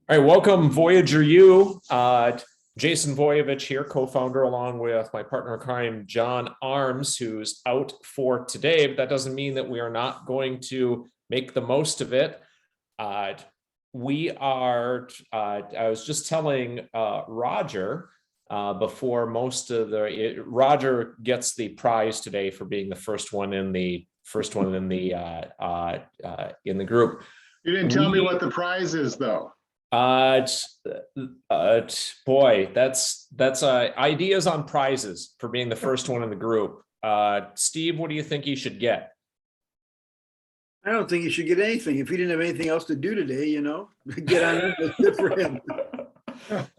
All right, welcome Voyager U. Jason Voyevich here, co-founder, along with my partner in crime, John Arms, who's out for today, but that doesn't mean that we are not going to make the most of it. I was just telling Roger before Roger gets the prize today for being the first one in the group. You didn't tell me what the prize is, though. Boy, that's ideas on prizes for being the first one in the group. Steve, what do you think you should get? I don't think you should get anything. If he didn't have anything else to do today, get on it. That's good for him.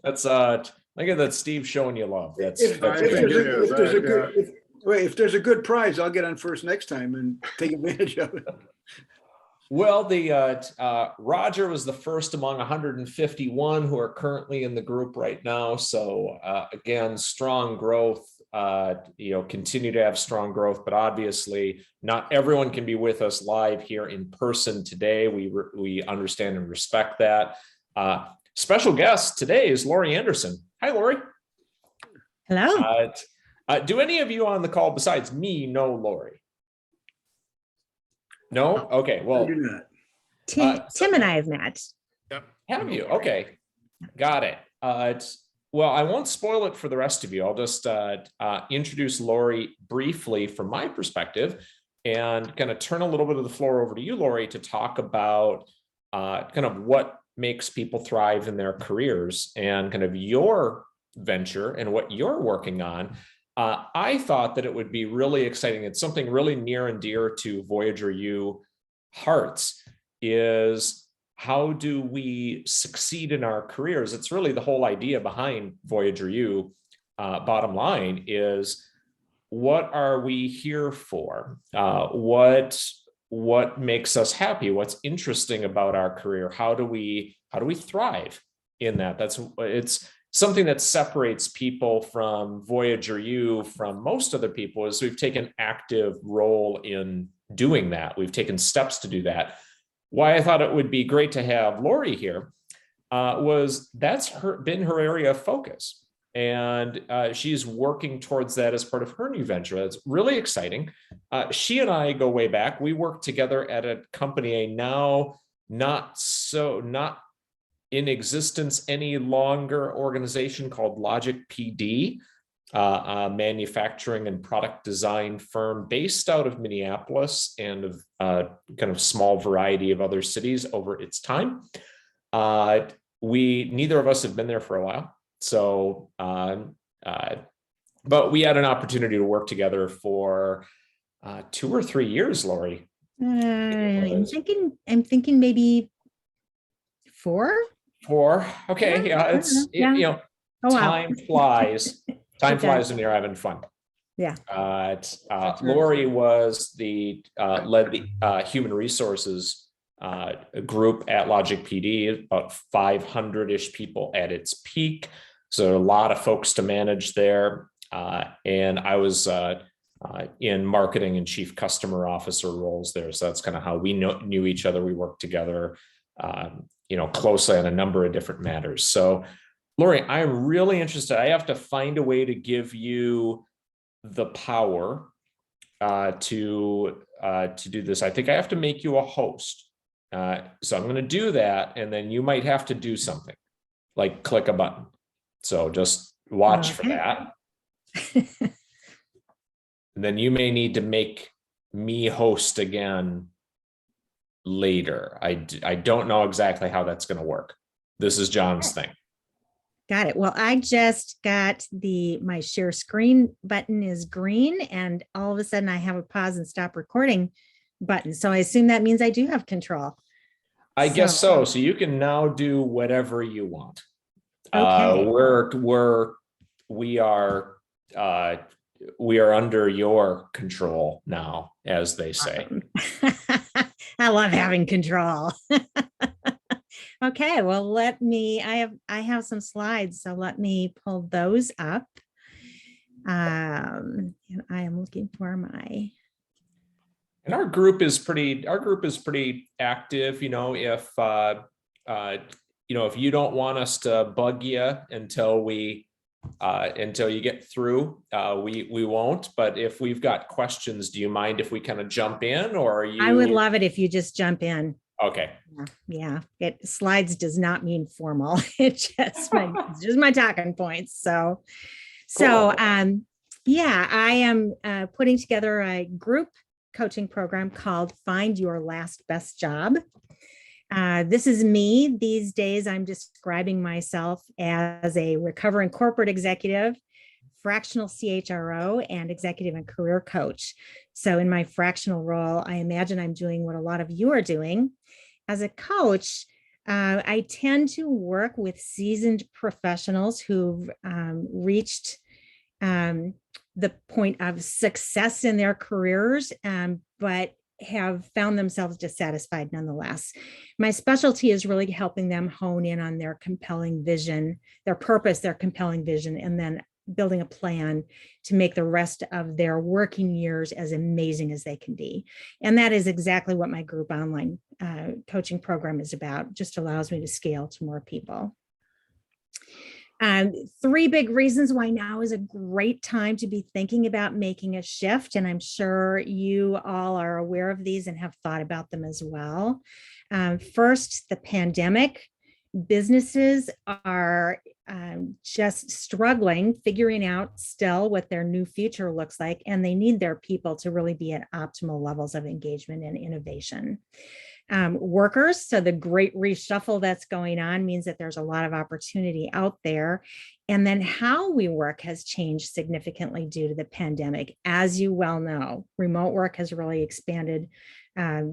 That's look at that, Steve showing you love. If there's a good prize, I'll get on first next time and take advantage of it. Well, Roger was the first among 151 who are currently in the group right now. So again, strong growth. Continue to have strong growth, but obviously not everyone can be with us live here in person today. We understand and respect that. Special guest today is Lorri Anderson. Hi, Lorri. Hello. Do any of you on the call besides me know Lorri? No? Okay, well. I do not. Tim and I have met. Yep. Have you? Okay, got it. Well, I won't spoil it for the rest of you. I'll just introduce Lorri briefly from my perspective and kind of turn a little bit of the floor over to you, Lorri, to talk about kind of what makes people thrive in their careers and kind of your venture and what you're working on. I thought that it would be really exciting. It's something really near and dear to Voyager U hearts is how do we succeed in our careers? It's really the whole idea behind Voyager U. Bottom line is, what are we here for? What makes us happy? What's interesting about our career? How do we thrive in that? It's something that separates people from Voyager U from most other people is we've taken active role in doing that. We've taken steps to do that. Why I thought it would be great to have Lorri here was that's been her area of focus. And she's working towards that as part of her new venture. That's really exciting. She and I go way back. We worked together at a company, now not in existence any longer, organization called Logic PD, a manufacturing and product design firm based out of Minneapolis and of kind of small variety of other cities over its time. Neither of us have been there for a while. So, but we had an opportunity to work together for 2 or 3 years, Lorri. I'm thinking maybe 4. 4. Okay. Yeah. It's, yeah. Time flies. Time flies when you're having fun. Yeah. Lorri was led the human resources group at Logic PD, about 500-ish people at its peak. So a lot of folks to manage there. And I was in marketing and chief customer officer roles there. So that's kind of how we knew each other. We worked together, closely on a number of different matters. So Lorri, I'm really interested. I have to find a way to give you the power to do this. I think I have to make you a host. So I'm going to do that, and then you might have to do something, like click a button. So just watch for that. And then you may need to make me host again later. I don't know exactly how that's going to work. This is John's thing. Got it. Well, I just got my share screen button is green, and all of a sudden I have a pause and stop recording button. So I assume that means I do have control. I guess so. So you can now do whatever you want. Okay. We are under your control now, as they say. I love having control. Okay, well, I have some slides, so let me pull those up. And I am looking for my. And our group is pretty active. If if you don't want us to bug you until you get through, we won't. But if we've got questions, do you mind if we kind of jump in, or are you? I would love it if you just jump in. Okay. Yeah. Slides does not mean formal. It's just my talking points. So, yeah, I am putting together a group coaching program called Find Your Last Best Job. This is me. These days, I'm describing myself as a recovering corporate executive, fractional CHRO, and executive and career coach. So in my fractional role, I imagine I'm doing what a lot of you are doing. As a coach, I tend to work with seasoned professionals who've reached the point of success in their careers, but have found themselves dissatisfied nonetheless. My specialty is really helping them hone in on their compelling vision, their purpose, their compelling vision, and then building a plan to make the rest of their working years as amazing as they can be. And that is exactly what my group online coaching program is about. Just allows me to scale to more people. 3 big reasons why now is a great time to be thinking about making a shift. And I'm sure you all are aware of these and have thought about them as well. First, the pandemic. Businesses are just struggling, figuring out still what their new future looks like, and they need their people to really be at optimal levels of engagement and innovation. Workers, so the great reshuffle that's going on means that there's a lot of opportunity out there. And then how we work has changed significantly due to the pandemic. As you well know, remote work has really expanded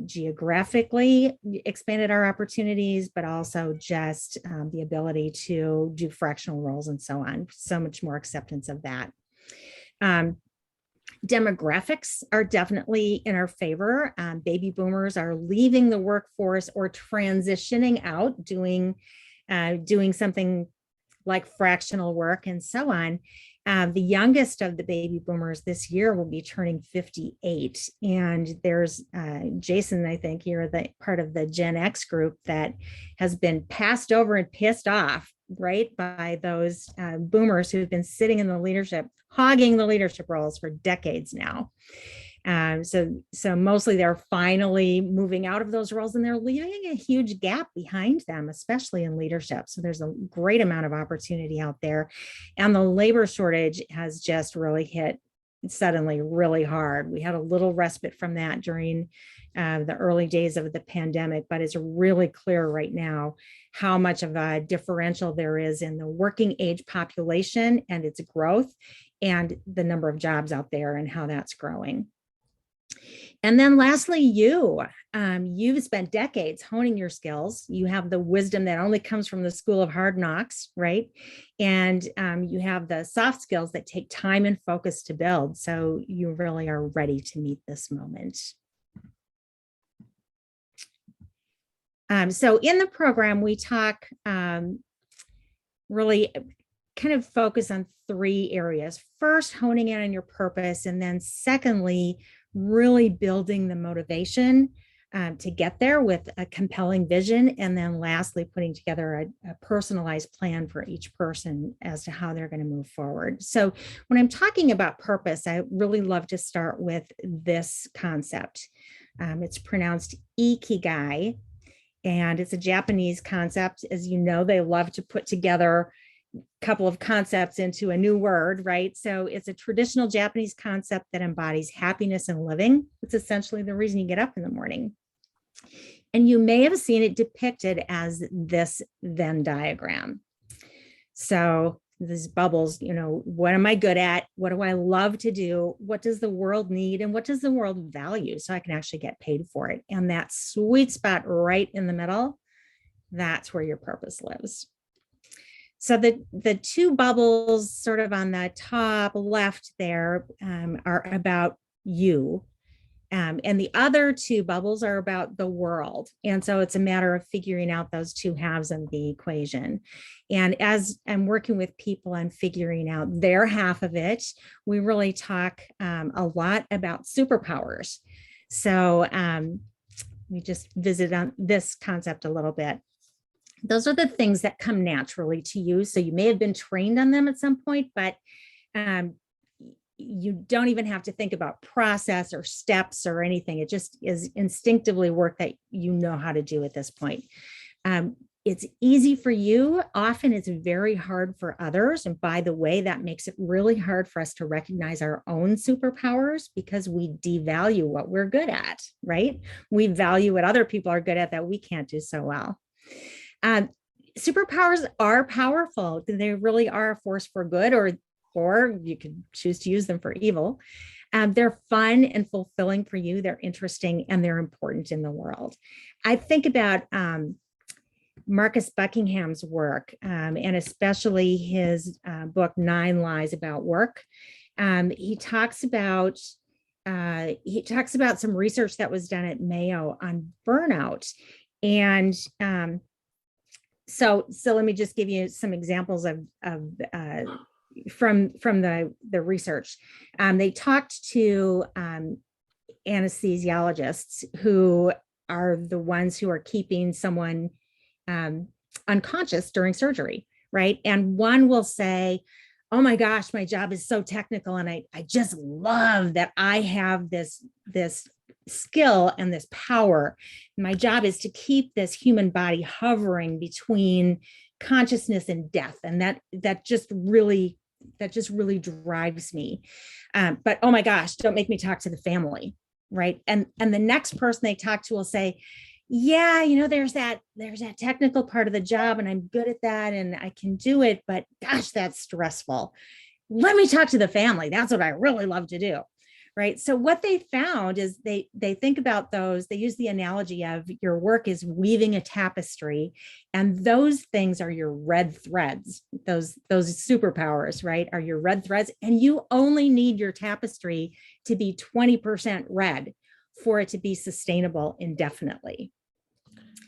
geographically, expanded our opportunities, but also just the ability to do fractional roles and so on. So much more acceptance of that. Demographics are definitely in our favor. Baby boomers are leaving the workforce or transitioning out, doing something like fractional work and so on. The youngest of the baby boomers this year will be turning 58. And there's Jason, I think you're the part of the Gen X group that has been passed over and pissed off, right, by those boomers who've been sitting in the leadership, hogging the leadership roles for decades now. So mostly they're finally moving out of those roles, and they're leaving a huge gap behind them, especially in leadership. So there's a great amount of opportunity out there. And the labor shortage has just really hit suddenly really hard. We had a little respite from that during the early days of the pandemic, but it's really clear right now how much of a differential there is in the working age population and its growth, and the number of jobs out there and how that's growing. And then lastly, you've spent decades honing your skills. You have the wisdom that only comes from the school of hard knocks, right? And you have the soft skills that take time and focus to build. So you really are ready to meet this moment. So in the program, we talk really kind of focus on 3 areas. First, honing in on your purpose. And then secondly, really building the motivation to get there with a compelling vision. And then lastly, putting together a personalized plan for each person as to how they're going to move forward. So when I'm talking about purpose, I really love to start with this concept. It's pronounced ikigai, and it's a Japanese concept. As you know, they love to put together couple of concepts into a new word, right? So it's a traditional Japanese concept that embodies happiness and living. It's essentially the reason you get up in the morning. And you may have seen it depicted as this Venn diagram. So these bubbles, what am I good at? What do I love to do? What does the world need? And what does the world value? So I can actually get paid for it. And that sweet spot right in the middle, that's where your purpose lives. So the 2 bubbles sort of on the top left there are about you. And the other 2 bubbles are about the world. And so it's a matter of figuring out those 2 halves of the equation. And as I'm working with people, I'm figuring out their half of it. We really talk a lot about superpowers. So we just visit on this concept a little bit. those are the things that come naturally to you. So you may have been trained on them at some point, but you don't even have to think about process or steps or anything. It just is instinctively work that you know how to do at this point. It's easy for you. Often it's very hard for others. And by the way, that makes it really hard for us to recognize our own superpowers because we devalue what we're good at, right? We value what other people are good at that we can't do so well. Superpowers are powerful. They really are a force for good, or you can choose to use them for evil. They're fun and fulfilling for you. They're interesting and they're important in the world. I think about Marcus Buckingham's work, and especially his book, 9 Lies About Work. He talks about some research that was done at Mayo on burnout. And so let me just give you some examples from the research. They talked to anesthesiologists who are the ones who are keeping someone unconscious during surgery, right? And one will say, oh my gosh, my job is so technical. And I just love that I have this skill and this power. My job is to keep this human body hovering between consciousness and death. And that just really drives me. But oh my gosh, don't make me talk to the family, right? And the next person they talk to will say, yeah, there's that technical part of the job and I'm good at that and I can do it, but gosh, that's stressful. Let me talk to the family. That's what I really love to do. Right. So what they found is they think about those, they use the analogy of your work is weaving a tapestry, and those things are your red threads. Those superpowers, right, are your red threads. And you only need your tapestry to be 20% red for it to be sustainable indefinitely.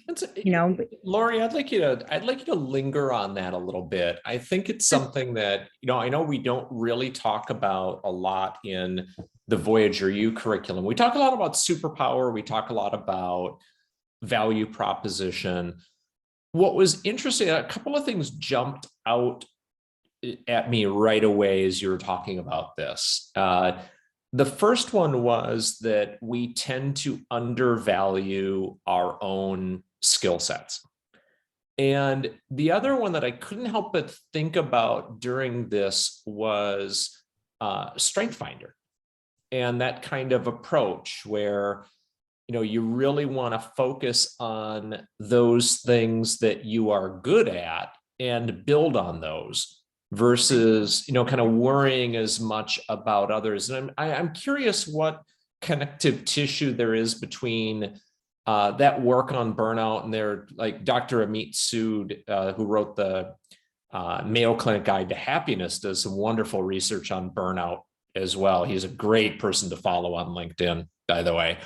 Lorri, I'd like you to linger on that a little bit. I think it's something that, I know we don't really talk about a lot in the Voyageur U curriculum. We talk a lot about superpower. We talk a lot about value proposition. What was interesting, a couple of things jumped out at me right away as you were talking about this. The first one was that we tend to undervalue our own skill sets. And the other one that I couldn't help but think about during this was Strength Finder, and that kind of approach where, you really want to focus on those things that you are good at and build on those versus, kind of worrying as much about others. And I'm curious what connective tissue there is between that work on burnout, and there, like Dr. Amit Sood, who wrote the Mayo Clinic Guide to Happiness, does some wonderful research on burnout as well. He's a great person to follow on LinkedIn, by the way.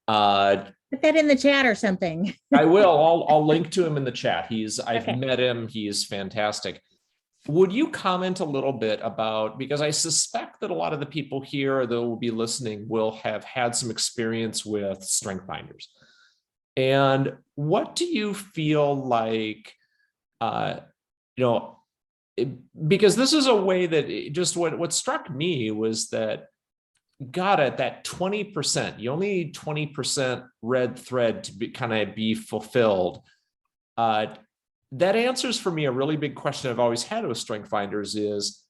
Put that in the chat or something. I will. I'll link to him in the chat. I've Okay. met him. He's fantastic. Would you comment a little bit about, because I suspect that a lot of the people here that will be listening will have had some experience with Strength Finders. And what do you feel like, because this is a way that what struck me was that, God, at that 20%, you only need 20% red thread to be fulfilled. That answers for me a really big question I've always had with Strength Finders is,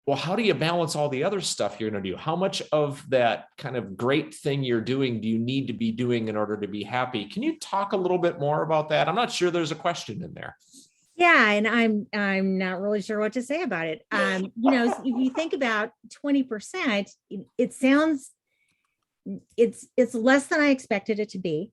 well, how do you balance all the other stuff you're going to do? How much of that kind of great thing you're doing do you need to be doing in order to be happy? Can you talk a little bit more about that? I'm not sure there's a question in there. Yeah, and I'm not really sure what to say about it. If you think about 20%, it sounds it's less than I expected it to be,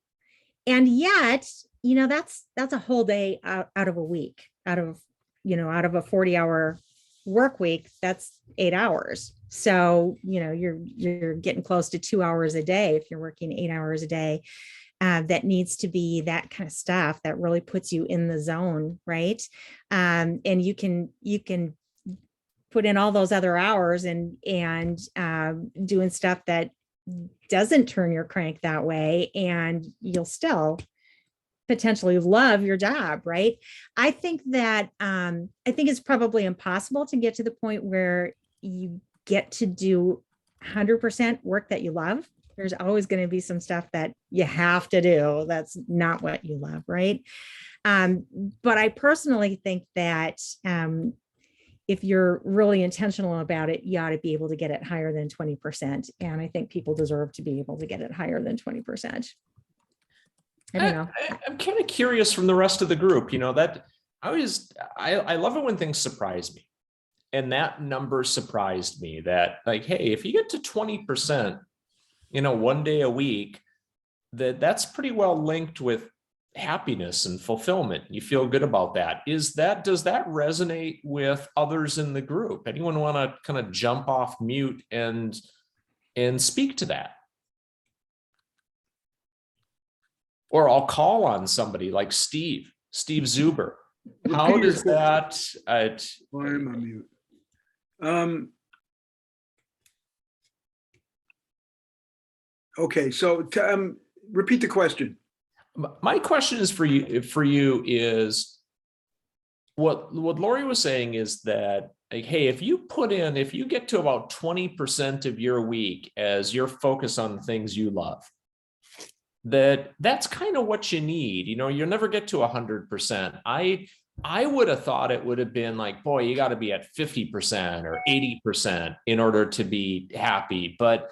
and yet that's a whole day out of a week, out of a 40-hour work week. That's 8 hours. So you're getting close to 2 hours a day if you're working 8 hours a day. That needs to be that kind of stuff that really puts you in the zone, right? And you can put in all those other hours and doing stuff that doesn't turn your crank that way, and you'll still potentially love your job, right? I think that I think it's probably impossible to get to the point where you get to do 100% work that you love. There's always going to be some stuff that you have to do that's not what you love, right? But I personally think that if you're really intentional about it, you ought to be able to get it higher than 20%. And I think people deserve to be able to get it higher than 20%. I don't know. I'm kind of curious from the rest of the group, that I love it when things surprise me. And that number surprised me that like, hey, if you get to 20%, one day a week, that's pretty well linked with happiness and fulfillment. You feel good about that. Does that resonate with others in the group? Anyone want to kind of jump off mute and speak to that? Or I'll call on somebody like Steve Zuber. How does that? Why am I mute? Okay, so repeat the question. My question is for you is what Lorri was saying is that, like, hey, if you get to about 20% of your week as your focus on things you love, that's kind of what you need. You'll never get to 100%. I would have thought it would have been like, boy, you got to be at 50% or 80% in order to be happy. But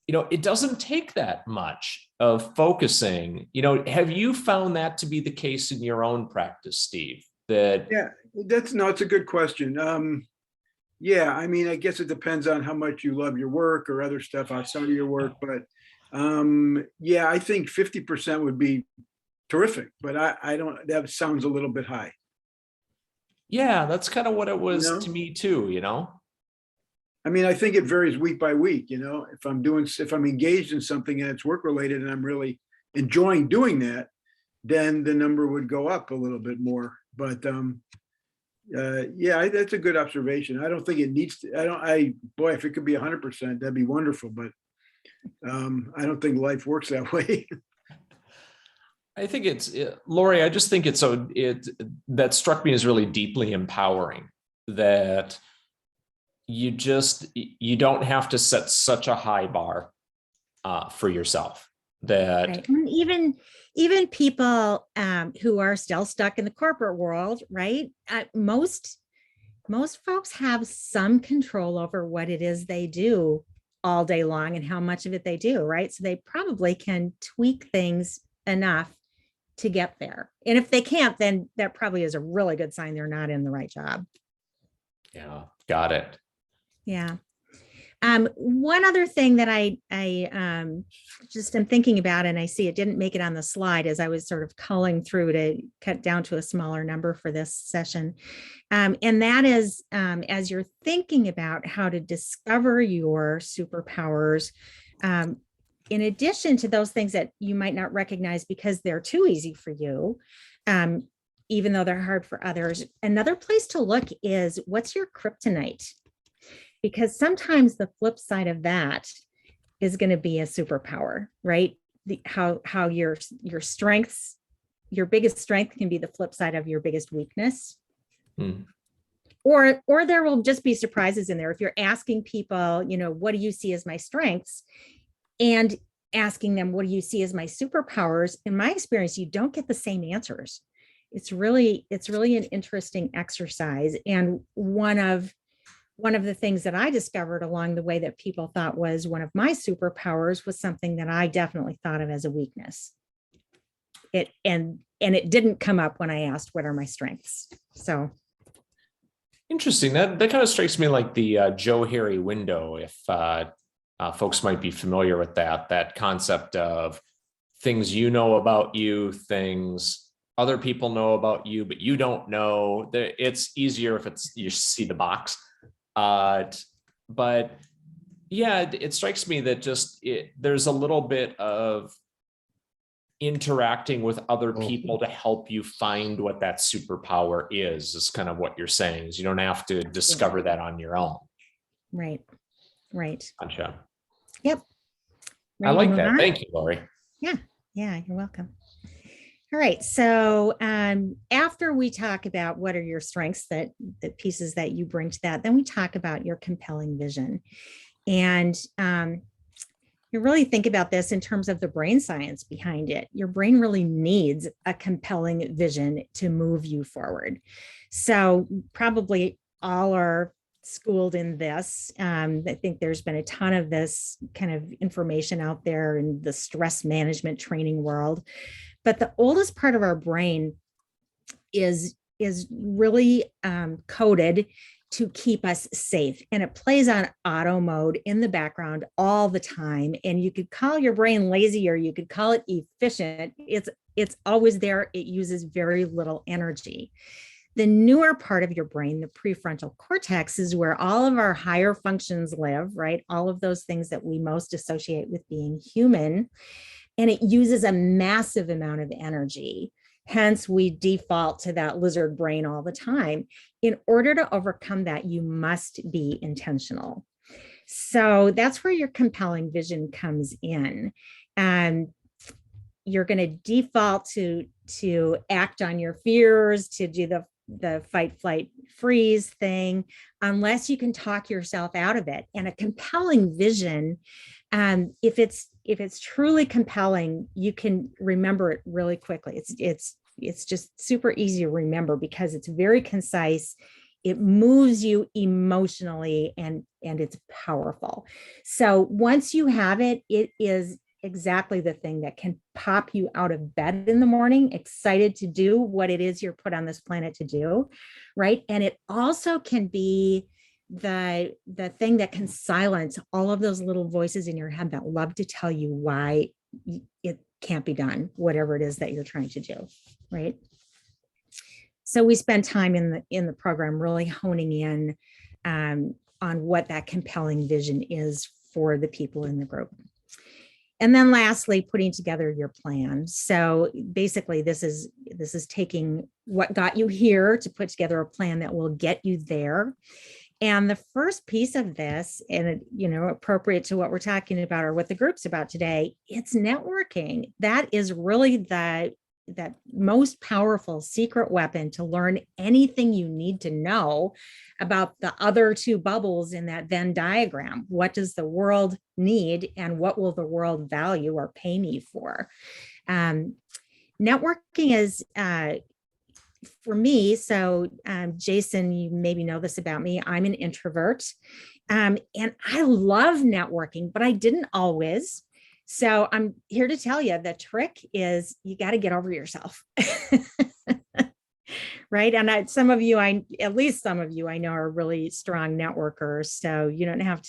it doesn't take that much of focusing. Have you found that to be the case in your own practice, Steve? Yeah, it's a good question. Yeah, I mean, I guess it depends on how much you love your work or other stuff outside of your work. But yeah, I think 50% would be terrific, but I don't, that sounds a little bit high. Yeah, that's kind of what it was to me too, I mean, I think it varies week by week, if I'm engaged in something and it's work related and I'm really enjoying doing that, then the number would go up a little bit more. But yeah, that's a good observation. I don't think it needs to, boy, if it could be 100%, that'd be wonderful. But I don't think life works that way. I think Lorri, I just think that struck me as really deeply empowering, that you don't have to set such a high bar for yourself. That right. And even people who are still stuck in the corporate world, right? Most folks have some control over what it is they do all day long and how much of it they do, right? So they probably can tweak things enough to get there. And if they can't, then that probably is a really good sign they're not in the right job. Yeah, got it. Yeah. One other thing that I just am thinking about, and I see it didn't make it on the slide as I was sort of culling through to cut down to a smaller number for this session. And that is, as you're thinking about how to discover your superpowers, in addition to those things that you might not recognize because they're too easy for you, even though they're hard for others, another place to look is, what's your kryptonite? Because sometimes the flip side of that is going to be a superpower, right? How your strengths, your biggest strength can be the flip side of your biggest weakness. Or there will just be surprises in there. If you're asking people, what do you see as my strengths? And asking them, what do you see as my superpowers? In my experience, you don't get the same answers. It's really an interesting exercise. And one of the things that I discovered along the way that people thought was one of my superpowers was something that I definitely thought of as a weakness. And it didn't come up when I asked, what are my strengths? So interesting. That kind of strikes me like the Joe Harry window. If folks might be familiar with that concept of things you know about you, things other people know about you, but you don't know. It's easier if you see the box. But yeah, it strikes me that there's a little bit of interacting with other people to help you find what that superpower is kind of what you're saying, is you don't have to discover that on your own. Right. Gotcha. Yep. I like that. Thank you, Lorri. Yeah, you're welcome. All right. So after we talk about what are your strengths, that the pieces that you bring to that, then we talk about your compelling vision. And you really think about this in terms of the brain science behind it. Your brain really needs a compelling vision to move you forward. So probably all are schooled in this. I think there's been a ton of this kind of information out there in the stress management training world. But the oldest part of our brain is really coded to keep us safe. And it plays on auto mode in the background all the time. And you could call your brain lazy, or you could call it efficient. It's always there. It uses very little energy. The newer part of your brain, the prefrontal cortex, is where all of our higher functions live, right? All of those things that we most associate with being human. And it uses a massive amount of energy. Hence, we default to that lizard brain all the time. In order to overcome that, you must be intentional. So that's where your compelling vision comes in. And you're going to default to act on your fears, to do the fight, flight, freeze thing, unless you can talk yourself out of it. And a compelling vision, if it's truly compelling, you can remember it really quickly. It's just super easy to remember because it's very concise. It moves you emotionally, and it's powerful. So once you have it, it is exactly the thing that can pop you out of bed in the morning, excited to do what it is you're put on this planet to do, right? And it also can be the thing that can silence all of those little voices in your head that love to tell you why it can't be done, whatever it is that you're trying to do, right? So we spend time in the program really honing in on what that compelling vision is for the people in the group. And then lastly, putting together your plan. So basically, this is taking what got you here to put together a plan that will get you there. And the first piece of this, and appropriate to what we're talking about or what the group's about today, it's networking. That is really that most powerful secret weapon to learn anything you need to know about the other two bubbles in that Venn diagram. What does the world need, and what will the world value or pay me for? Networking is for me. So Jason, you maybe know this about me. I'm an introvert, and I love networking, but I didn't always. So I'm here to tell you the trick is you got to get over yourself. Right. And at least some of you I know are really strong networkers. So you don't have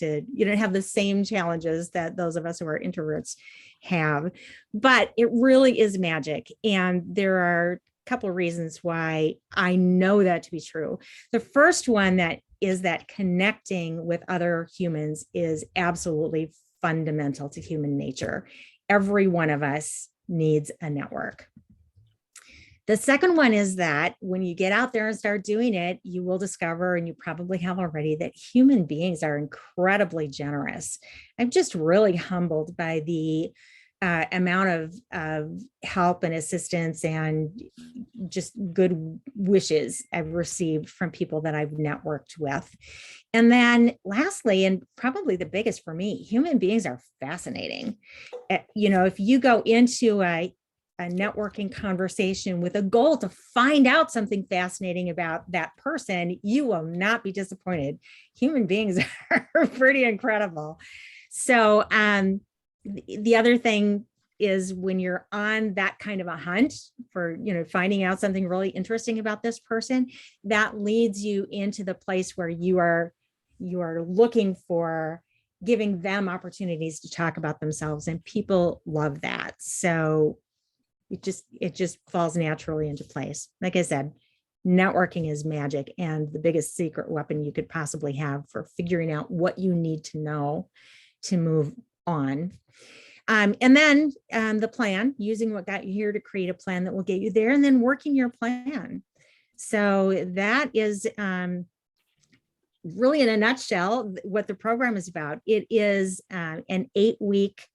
the same challenges that those of us who are introverts have, but it really is magic. And there are a couple of reasons why I know that to be true. The first one is that connecting with other humans is absolutely fundamental to human nature. Every one of us needs a network. The second one is that when you get out there and start doing it, you will discover, and you probably have already, that human beings are incredibly generous. I'm just really humbled by the amount of help and assistance and just good wishes I've received from people that I've networked with. And then lastly, and probably the biggest for me, human beings are fascinating. If you go into a networking conversation with a goal to find out something fascinating about that person, you will not be disappointed. Human beings are pretty incredible. So the other thing is, when you're on that kind of a hunt for, finding out something really interesting about this person, that leads you into the place where you are looking for giving them opportunities to talk about themselves, and people love that. So it just falls naturally into place. Like I said, networking is magic, and the biggest secret weapon you could possibly have for figuring out what you need to know to move on. And then the plan, using what got you here to create a plan that will get you there, and then working your plan. So that is really, in a nutshell, what the program is about. It is an 8-week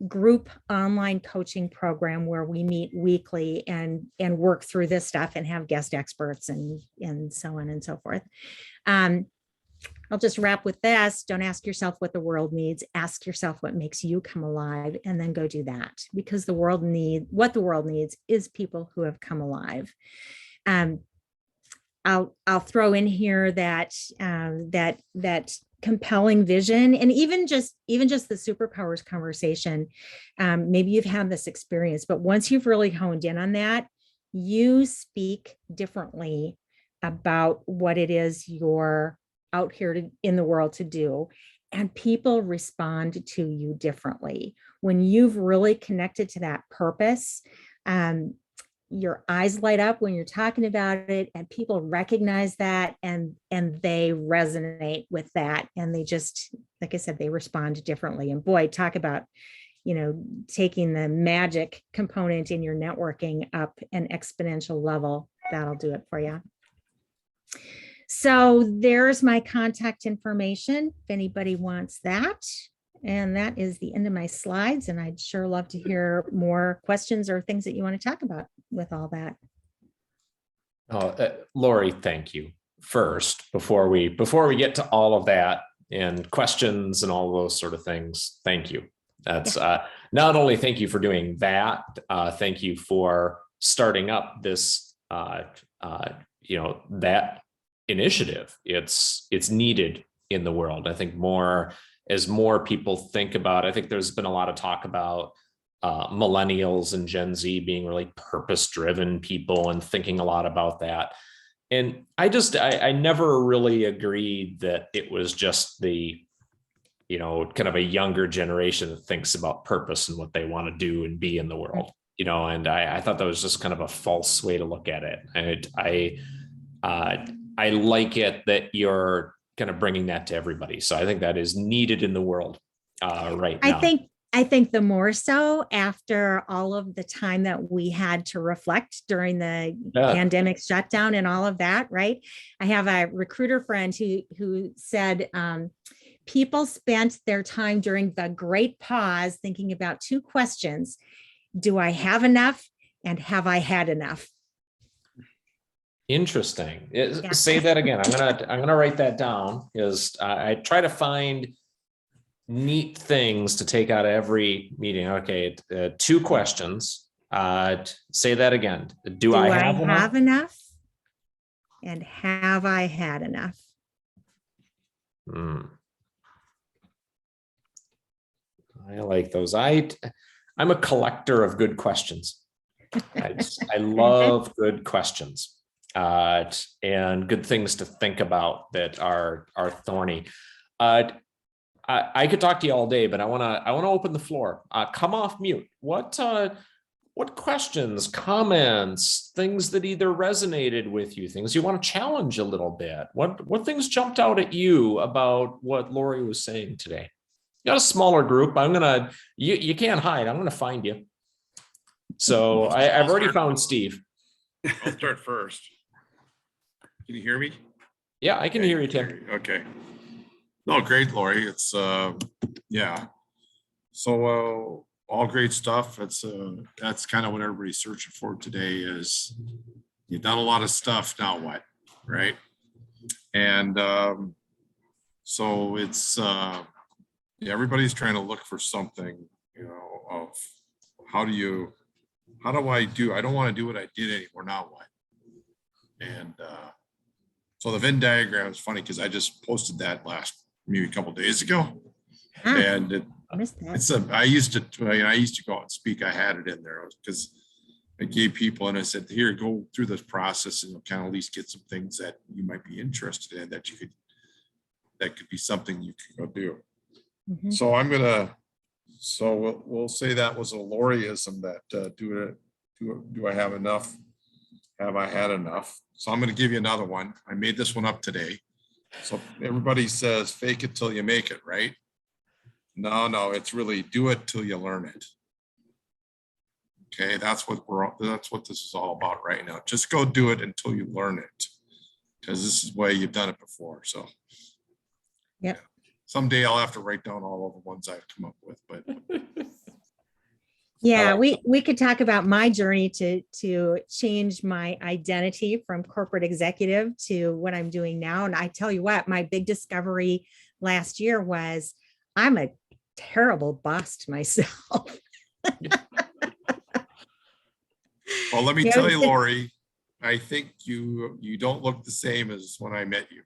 group online coaching program where we meet weekly and work through this stuff and have guest experts and so on and so forth. I'll just wrap with this. Don't ask yourself what the world needs. Ask yourself what makes you come alive, and then go do that, because what the world needs is people who have come alive. I'll throw in here that that compelling vision, and even just the superpowers conversation. Maybe you've had this experience, but once you've really honed in on that, you speak differently about what it is you're out here in the world to do, and people respond to you differently when you've really connected to that purpose. Your eyes light up when you're talking about it, and people recognize that, and they resonate with that, and they just, like I said, they respond differently. And boy, talk about, taking the magic component in your networking up an exponential level. That'll do it for you. So there's my contact information if anybody wants that. And that is the end of my slides. And I'd sure love to hear more questions or things that you want to talk about with all that. Oh, Lorri, thank you. First, before we get to all of that and questions and all those sort of things, thank you. That's not only thank you for doing that, thank you for starting up this, that initiative. It's needed in the world. I think as more people think about, I think there's been a lot of talk about millennials and Gen Z being really purpose-driven people and thinking a lot about that. And I never really agreed that it was just the, kind of a younger generation that thinks about purpose and what they want to do and be in the world, and I thought that was just kind of a false way to look at it. And I like it that you're kind of bringing that to everybody. So I think that is needed in the world right now. I think the more so after all of the time that we had to reflect during the pandemic shutdown and all of that, right? I have a recruiter friend who said people spent their time during the great pause thinking about two questions. Do I have enough? And have I had enough? Interesting. Say that again. I'm gonna write that down, because I try to find neat things to take out of every meeting. Okay, two questions. Say that again. Do I have enough? And have I had enough? I like those. I'm a collector of good questions. I love good questions. And good things to think about that are thorny. I could talk to you all day, but I want to open the floor. Come off mute. What questions, comments, things that either resonated with you, things you want to challenge a little bit? What things jumped out at you about what Lorri was saying today? You got a smaller group. You can't hide. I'm gonna find you. So I've already found Steve. I'll start first. Can you hear me? Yeah, I can hear you, Tim. Okay. No, great, Lorri. It's yeah. So all great stuff. That's kind of what everybody's searching for today. Is you've done a lot of stuff. Now what, right? And so it's everybody's trying to look for something, of how do I do? I don't want to do what I did anymore. Now what? And so the Venn diagram is funny because I just posted that maybe a couple of days ago, and I used to go out and speak. I had it in there because I gave people, and I said, here, go through this process and kind of at least get some things that you might be interested in that could be something you could go do. Mm-hmm. So we'll say that was a Lorriism, that do I have enough? Have I had enough? So I'm going to give you another one. I made this one up today. So everybody says fake it till you make it, right? No, it's really do it till you learn it. Okay, that's what this is all about right now. Just go do it until you learn it, because this is the way you've done it before. So yep. Someday I'll have to write down all of the ones I've come up with, but Yeah, like we could talk about my journey to change my identity from corporate executive to what I'm doing now. And I tell you what, my big discovery last year was I'm a terrible boss to myself. Well, let me Yeah, tell you, Lori, I think you don't look the same as when I met you.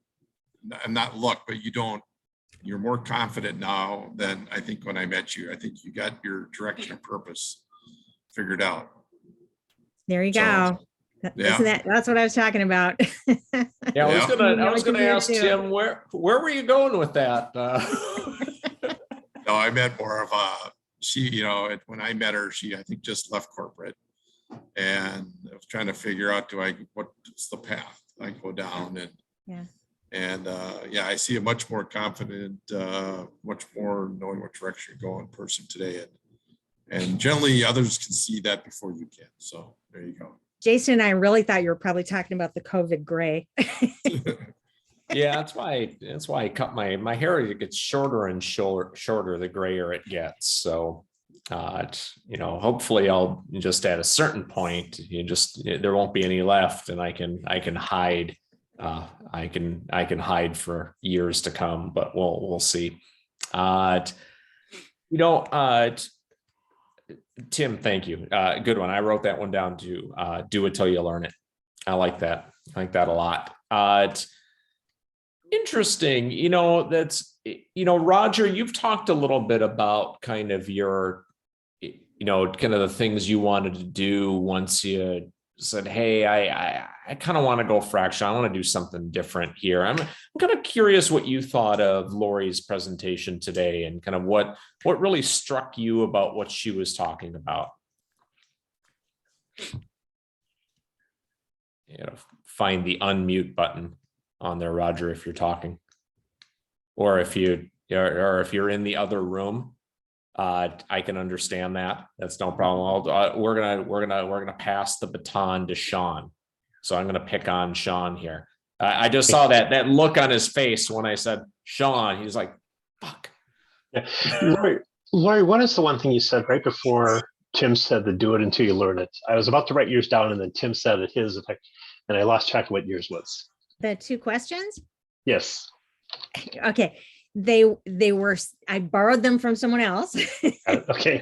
Not look, but you're more confident now than I think when I met you. I think you got your direction and purpose figured out. there you So, go. yeah. That's what I was talking about. Yeah, Yeah. I was gonna ask Tim, where were you going with that? No, I meant more of she, when I met her, she, I think, just left corporate. And I was trying to figure out, what's the path I go down? And yeah, I see a much more confident, much more knowing what direction you're going person today. And generally others can see that before you can. So there you go. Jason and I really thought you were probably talking about the COVID gray. Yeah, that's why I cut my hair. It gets shorter and shorter the grayer it gets. So hopefully I'll just at a certain point, there won't be any left, and I can hide. I can hide for years to come, but we'll see. Tim, thank you. Good one. I wrote that one down too. Do it till you learn it. I like that. I like that a lot. It's interesting. Roger, you've talked a little bit about kind of your, kind of the things you wanted to do once you said, hey, I kind of want to go fractional. I want to do something different here. I'm kind of curious what you thought of Lori's presentation today and kind of what really struck you about what she was talking about. Find the unmute button on there, Roger, if you're talking, or if you're in the other room. I can understand that. That's no problem. We're gonna pass the baton to Sean. So I'm gonna pick on Sean here. I just saw that look on his face when I said Sean. He's like, "Fuck." Yeah. Lori, what is the one thing you said right before Tim said the "do it until you learn it"? I was about to write yours down, and then Tim said it his, and I lost track of what yours was. The two questions? Yes. Okay. They were, I borrowed them from someone else. Okay.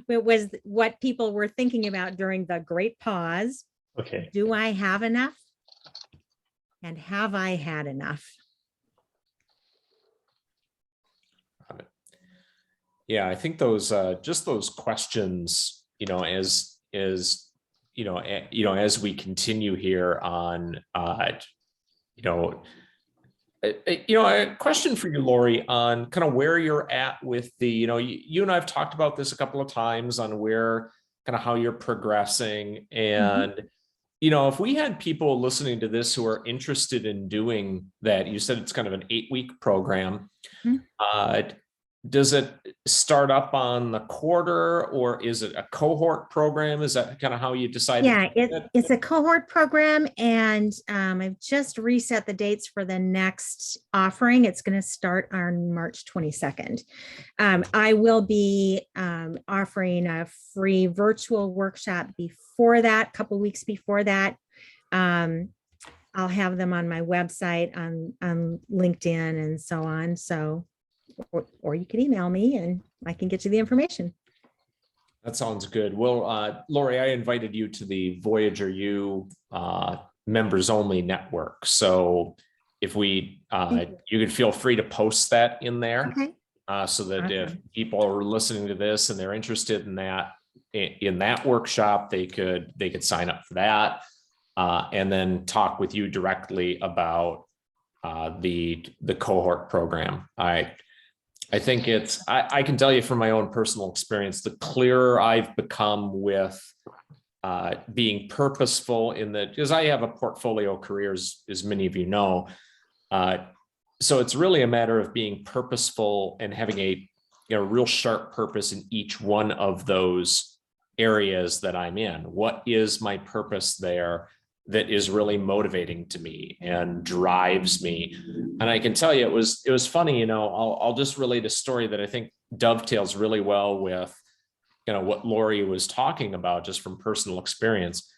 It was what people were thinking about during the great pause. Okay. Do I have enough? And have I had enough? Yeah, I think those just those questions, as we continue here on, a question for you, Lori, on kind of where you're at with the, you and I've talked about this a couple of times on where kind of how you're progressing. And, if we had people listening to this who are interested in doing that, you said it's kind of an 8-week program. Does it start up on the quarter, or is it a cohort program? Is that kind of how you decided? Yeah, it's a cohort program, and I've just reset the dates for the next offering. It's going to start on March 22nd. I will be offering a free virtual workshop before that, a couple weeks before that. I'll have them on my website, on LinkedIn, and so on. So. Or you can email me and I can get you the information. That sounds good. Well, Lori, I invited you to the Voyageur U members only network. So if you could feel free to post that in there. Okay. So that if people are listening to this and they're interested in that workshop, they could sign up for that and then talk with you directly about the cohort program. I think I can tell you from my own personal experience, the clearer I've become with being purposeful because I have a portfolio career, as many of you know. So it's really a matter of being purposeful and having a real sharp purpose in each one of those areas that I'm in. What is my purpose there that is really motivating to me and drives me? And I can tell you, it was funny, I'll just relate a story that I think dovetails really well with what Lorri was talking about just from personal experience.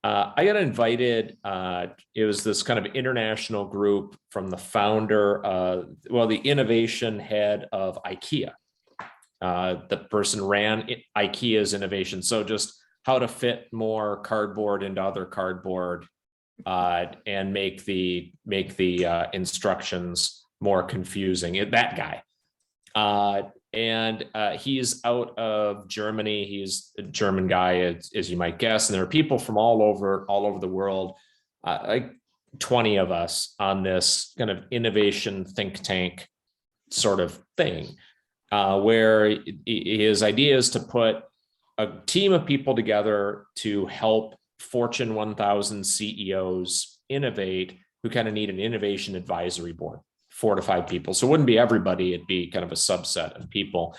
I got invited. It was this kind of international group from the founder, the innovation head of IKEA. The person ran IKEA's innovation. So just how to fit more cardboard into other cardboard and make the instructions more confusing. That guy. And he's out of Germany. He's a German guy, as you might guess. And there are people from all over the world, like 20 of us on this kind of innovation think tank sort of thing, where his idea is to put a team of people together to help Fortune 1000 CEOs innovate, who kind of need an innovation advisory board. 4 to 5 people. So it wouldn't be everybody, it'd be kind of a subset of people.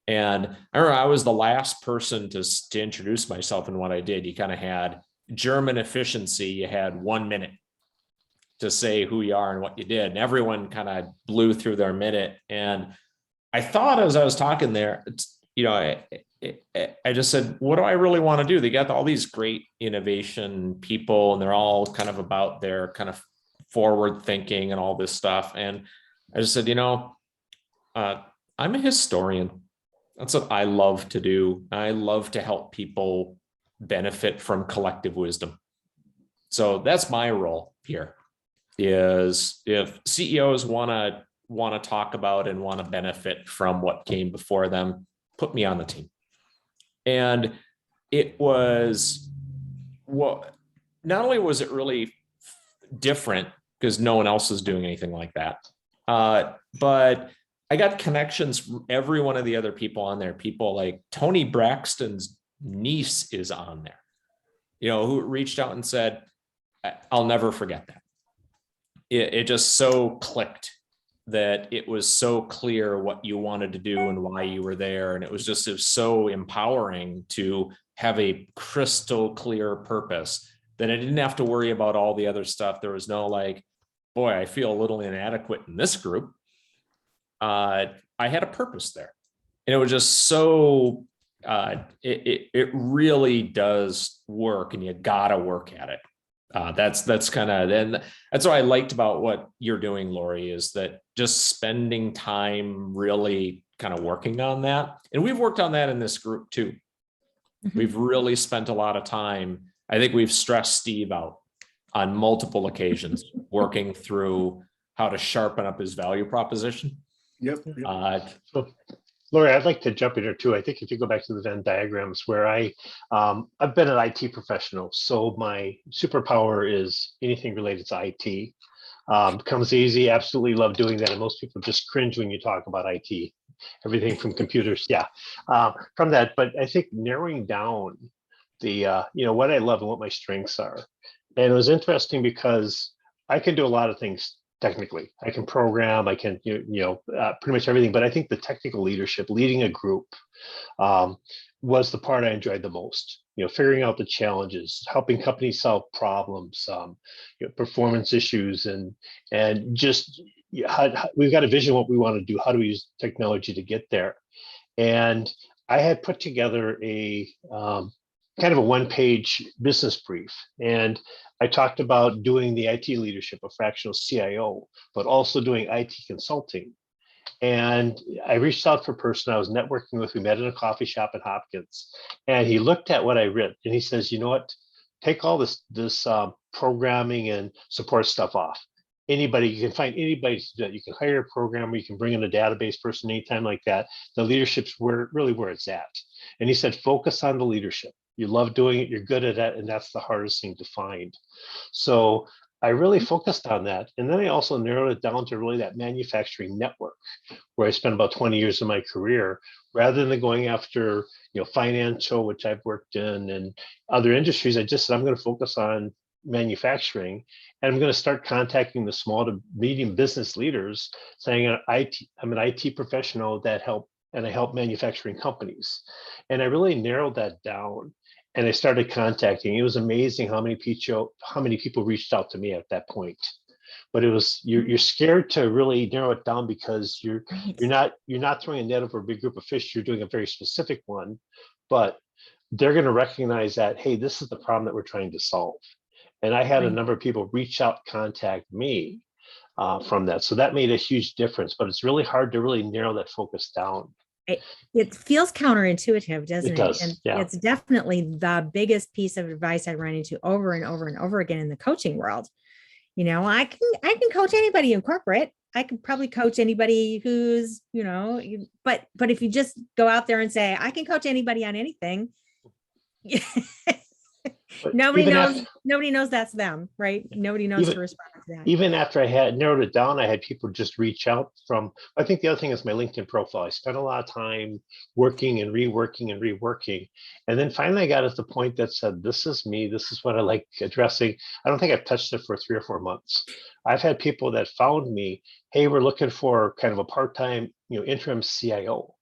And I remember I was the last person to introduce myself in what I did. You kind of had German efficiency. You had 1 minute to say who you are and what you did. And everyone kind of blew through their minute. And I thought as I was talking there, I just said, what do I really want to do? They got all these great innovation people, and they're all kind of about their kind of forward thinking and all this stuff. And I just said, I'm a historian. That's what I love to do. I love to help people benefit from collective wisdom. So that's my role here, is if CEOs want to talk about and want to benefit from what came before them, put me on the team. And it was, not only was it really different because no one else is doing anything like that, but I got connections from every one of the other people on there. People like Tony Braxton's niece is on there, who reached out and said, I'll never forget that. It just so clicked that it was so clear what you wanted to do and why you were there. And it was so empowering to have a crystal clear purpose that I didn't have to worry about all the other stuff. There was no like, boy, I feel a little inadequate in this group. I had a purpose there. And it was just so, it really does work, and you gotta work at it. That's kind of, and that's what I liked about what you're doing, Lorri, is that just spending time really kind of working on that. And we've worked on that in this group too. Mm-hmm. We've really spent a lot of time. I think we've stressed Steve out on multiple occasions, working through how to sharpen up his value proposition. Yep. So, Lorri, I'd like to jump in here too. I think if you go back to the Venn diagrams, where I've been an IT professional, so my superpower is anything related to IT. Comes easy, absolutely love doing that, and most people just cringe when you talk about IT. Everything from computers, from that. But I think narrowing down the what I love and what my strengths are, and it was interesting because I can do a lot of things. Technically, I can program, I can, pretty much everything. But I think the technical leadership, leading a group, was the part I enjoyed the most. Figuring out the challenges, helping companies solve problems, performance issues, and just we've got a vision what we want to do. How do we use technology to get there? And I had put together a kind of a one-page business brief, and I talked about doing the IT leadership, a fractional CIO, but also doing IT consulting. And I reached out for a person I was networking with. We met in a coffee shop in Hopkins, and he looked at what I wrote and he says, "You know what? Take all this programming and support stuff off. Anybody, you can find anybody to do that. You can hire a programmer, you can bring in a database person anytime like that. The leadership's really where it's at." And he said, "Focus on the leadership. You love doing it, you're good at it, and that's the hardest thing to find." So I really focused on that. And then I also narrowed it down to really that manufacturing network, where I spent about 20 years of my career, rather than going after, financial, which I've worked in, and other industries. I just said, I'm going to focus on manufacturing, and I'm going to start contacting the small to medium business leaders saying, I'm an IT professional that I help manufacturing companies. And I really narrowed that down. And I started contacting. It was amazing how many people reached out to me at that point. But it was you're scared to really narrow it down, because you're not throwing a net over a big group of fish. You're doing a very specific one. but they're going to recognize that, hey, this is the problem that we're trying to solve. And I had a Right. number of people reach out, contact me from that. So that made a huge difference, but it's really hard to really narrow that focus down. It feels counterintuitive, doesn't It it? does, And yeah. it's definitely the biggest piece of advice I run into over and over and over again in the coaching world. I can coach anybody in corporate. I could probably coach anybody who's, but if you just go out there and say, I can coach anybody on anything, But nobody even knows that's them, right? Nobody knows even- to respond to that. even after I had narrowed it down, I had people just reach out from, I think the other thing is my LinkedIn profile. I spent a lot of time working and reworking. And then finally I got at the point that said, this is me. This is what I like addressing. I don't think I've touched it for 3 or 4 months. I've had people that found me, hey, we're looking for kind of a part-time, interim CIO.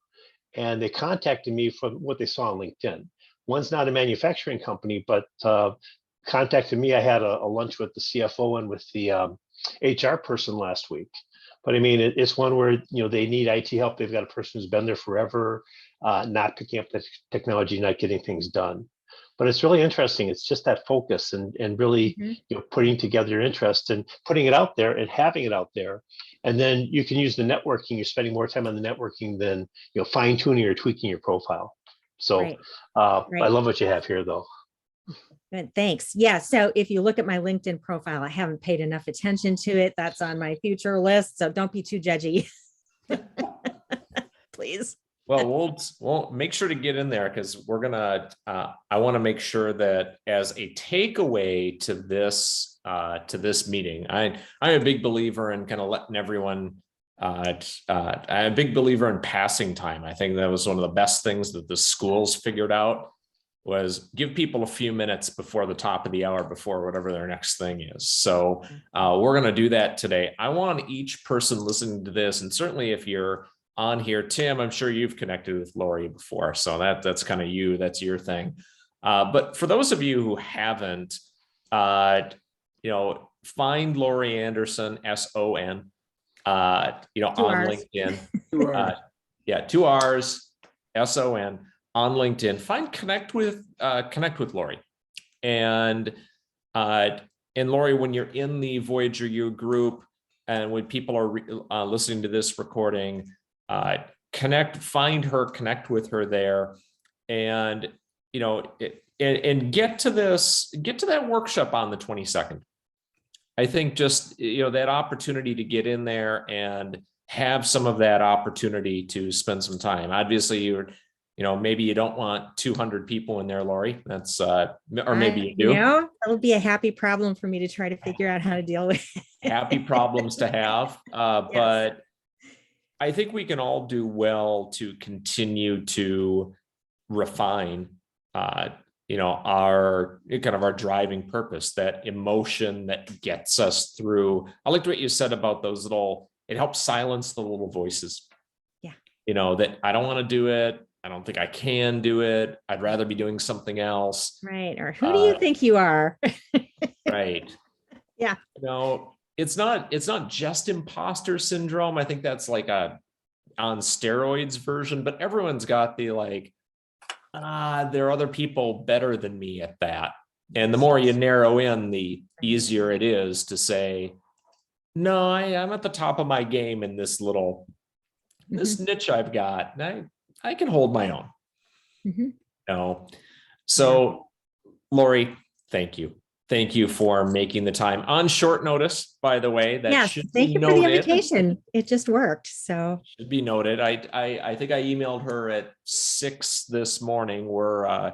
And they contacted me from what they saw on LinkedIn. One's not a manufacturing company, but contacted me. I had a lunch with the CFO and with the HR person last week. But I mean, it's one where they need IT help. They've got a person who's been there forever, not picking up the technology, not getting things done. But it's really interesting. It's just that focus and really putting together your interest and putting it out there and having it out there. And then you can use the networking. You're spending more time on the networking than fine tuning or tweaking your profile. So Right. I love what you have here, though. Good, thanks. Yeah. So if you look at my LinkedIn profile, I haven't paid enough attention to it. That's on my future list. So don't be too judgy. Please. Well, we'll make sure to get in there because we're gonna. I want to make sure that as a takeaway to this meeting, I'm a big believer in kind of letting everyone. I'm a big believer in passing time. I think that was one of the best things that the schools figured out was give people a few minutes before the top of the hour before whatever their next thing is. So we're going to do that today. I want each person listening to this, and certainly if you're on here, Tim, I'm sure you've connected with Lorri before. So that's kind of you, that's your thing. But for those of you who haven't, find Lorri Anderson, SON, on LinkedIn. 2 hours. 2 R's, SON on LinkedIn. Connect with Lorri. And Lorri, when you're in the Voyageur U group and when people are listening to this recording, connect with her there, and and get to that workshop on the 22nd. I think just that opportunity to get in there and have some of that opportunity to spend some time. Obviously, maybe you don't want 200 people in there, Lorri. That's or maybe you do. That'll be a happy problem for me to try to figure out how to deal with. Happy problems to have, but I think we can all do well to continue to refine our driving purpose, that emotion that gets us through. I liked what you said about those it helps silence the little voices. Yeah. That I don't want to do it. I don't think I can do it. I'd rather be doing something else. Right. Or who do you think you are? Right. Yeah. It's not just imposter syndrome. I think that's like a on steroids version, but everyone's got the there are other people better than me at that. And the more you narrow in, the easier it is to say, no, I'm at the top of my game in this niche I've got. And I can hold my own. Mm-hmm. So Lorri, thank you. Thank you for making the time on short notice, by the way. That yes, should thank be you noted. for the invitation. It just worked. So should be noted. I think I emailed her at 6 this morning. We're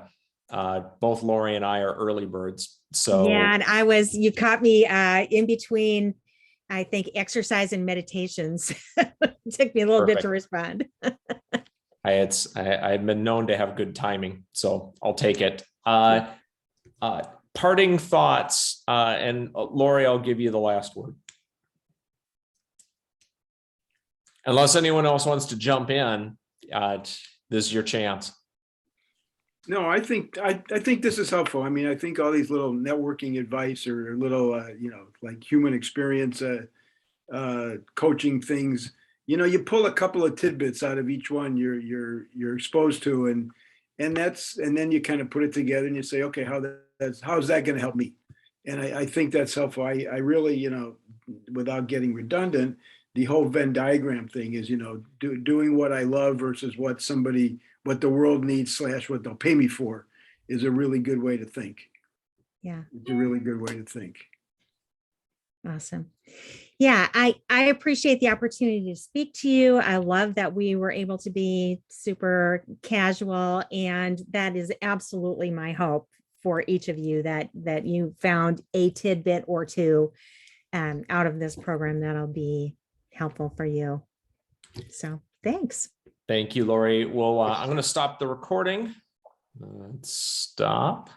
both Lorri and I are early birds. So yeah, and you caught me in between, I think, exercise and meditations. It took me a little bit to respond. I've been known to have good timing, so I'll take it. Parting thoughts, and Lorri, I'll give you the last word. Unless anyone else wants to jump in, this is your chance. No, I think this is helpful. I mean, I think all these little networking advice or little, like human experience coaching things, you pull a couple of tidbits out of each one you're exposed to, And then you kind of put it together and you say, okay, how's that going to help me? And I think that's helpful. I really, without getting redundant, the whole Venn diagram thing is, doing what I love versus what the world needs / what they'll pay me for is a really good way to think. Yeah. It's a really good way to think. Awesome. Yeah, I appreciate the opportunity to speak to you. I love that we were able to be super casual, and that is absolutely my hope for each of you, that you found a tidbit or two out of this program that'll be helpful for you. So thanks. Thank you, Lorri. Well, I'm going to stop the recording. Stop.